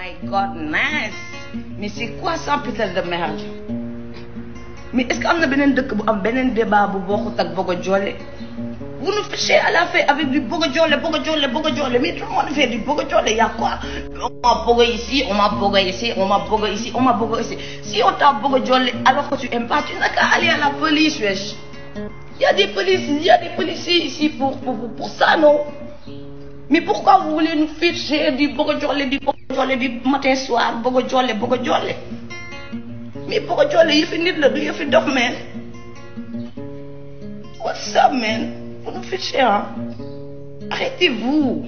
my goodness. Mais c'est quoi ça putain de merde? Mais est-ce qu'il y a un débat bu bokkut ak Bogo Diollé? Vous nous fichez à la fin avec du Bogo Diollé. Mais tout le monde fait du Bogo Diollé. Il y a quoi? On m'a Bogo ici, on m'a Bogo ici, on m'a Bogo ici, on m'a Bogo ici. Si on t'a Bogo Diollé alors que tu aimes pas, tu n'as qu'à aller à la police, wesh. Il y a des policiers ici pour ça, non? Mais pourquoi vous voulez nous ficher du Bogo Diollé du matin soir, Bogo Diollé? Mais Bogo Diollé, il finit le riz, il finit dof, man. What's up, man? Vous nous fichez, hein? Arrêtez-vous.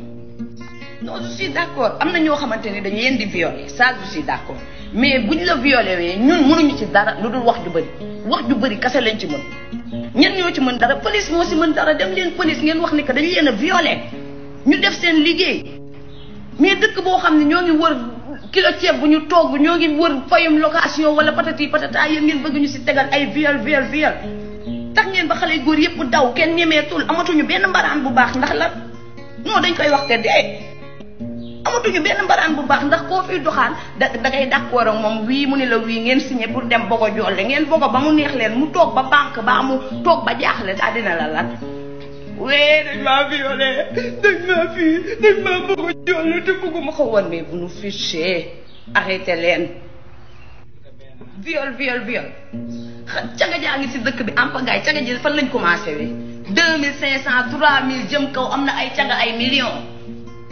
Non, je suis d'accord. Amna ñoo xamanteni dañ leen di violer, ça je suis d'accord. Mais buñ la violer ñun mënuñu ci dara lu dul wax ju bari kassa lañ ci mën. Ñen ñoo ci mën dara, police moo ci mën dara, dem leen police ngeen wax ni que dañ leen a violer. Ñu def seen liggéey. Mais dëkk boo xam ne ñoo ngi wër kilo ceeb bu ñu togg, ñoo ngi wër fayum location wala patati patata yéen ngeen bëgg ñu ci tegal ay viol. Tax ngeen ba xale góor yépp daw kenn ñemeetul, amatuñu benn mbaraan bu baax ndax la non dañ koy wax te dee. Amatuñu benn mbaraan bu baax ndax koo fiy doxaan da ngay d'accord ak moom wii mu ne la wii ngeen signé pour dem Bogo Diollé ngeen Bogo ba mu neex leen mu toog ba banque ba mu toog ba jaaxle daa dina la lan. Oui, dañ maa violé dañ maa Bogo Diollé te bëgguma ko woon mais vous nous fichez. Arrêtez leen. Viol. Caga jaa ngi ci dëkk bi am pagaay caga ji fan lañ commencé wi 2500 3000 jëm kaw am na ay caga ay millions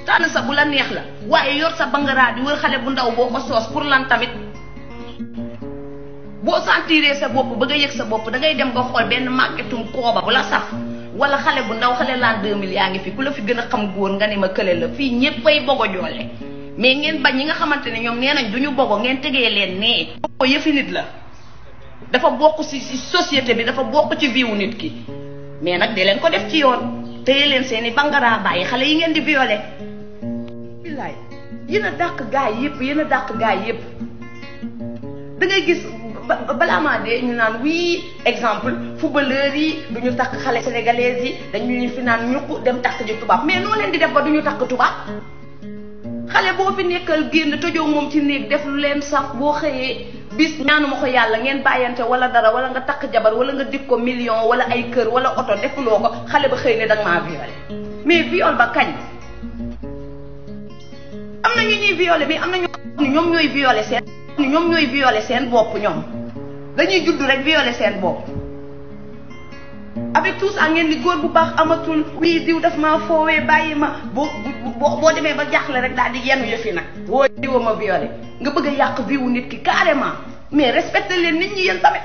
tànn sa bu la neex la waaye yor sa bangara di wër xale bu ndaw boo ko soos pour lan tamit boo sentiree sa bopp bëgg a yëg sa bopp da ngay dem nga xool benn màggetum kooba bu la saf wala xale bu ndaw xale laan 2000 yaa ngi fi ku la fi gën a xam góor nga ne ma kële la fii ñéppay Bogo Diollé mais ngeen bañ ñi nga xamante ne ñoom nee nañ duñu Bogo ngeen tegee leen nee Bogo yëfi nit la dafa bokk ci société bi dafa bokk ci vie wu nit ki mais nag de leen ko def ci yoon téye leen seeni bangara bàyyi xale yi ngeen di violé billaay yéen a dàq gaay yépp da ngay gis balaa maa dee ñu naan wii exemple footballeur yi duñu takk xale sénégalais yi dañuy fi naan ñuq dem takk ji tubaab mais noo leen di def ba duñu takk tubaab xale boo fi nekkal génn tojoo moom ci néeg def lu leen saf boo xëyee bis ñaanuma ko yàlla ngeen bàyyante wala dara wala nga takk jabar wala nga dik ko million wala ay kër wala oto defuloo ko xale ba xëy ne danga maa violé mais viol ba kañ am na ñu ñuy violé mais am na ñoom ñooy violé seen bopp ñoom dañuy judd rek violé seen bopp avec tout ça ngeen di góor bu baax amatul wii diw daf maa foowee bàyyi ma boo demee ba jaaxle rek daal di yenn yëfi nag woo diwa ma violé nga bëgg a yàq vie wu nit ki carrément mais respecté leen nit ñi yéen tamit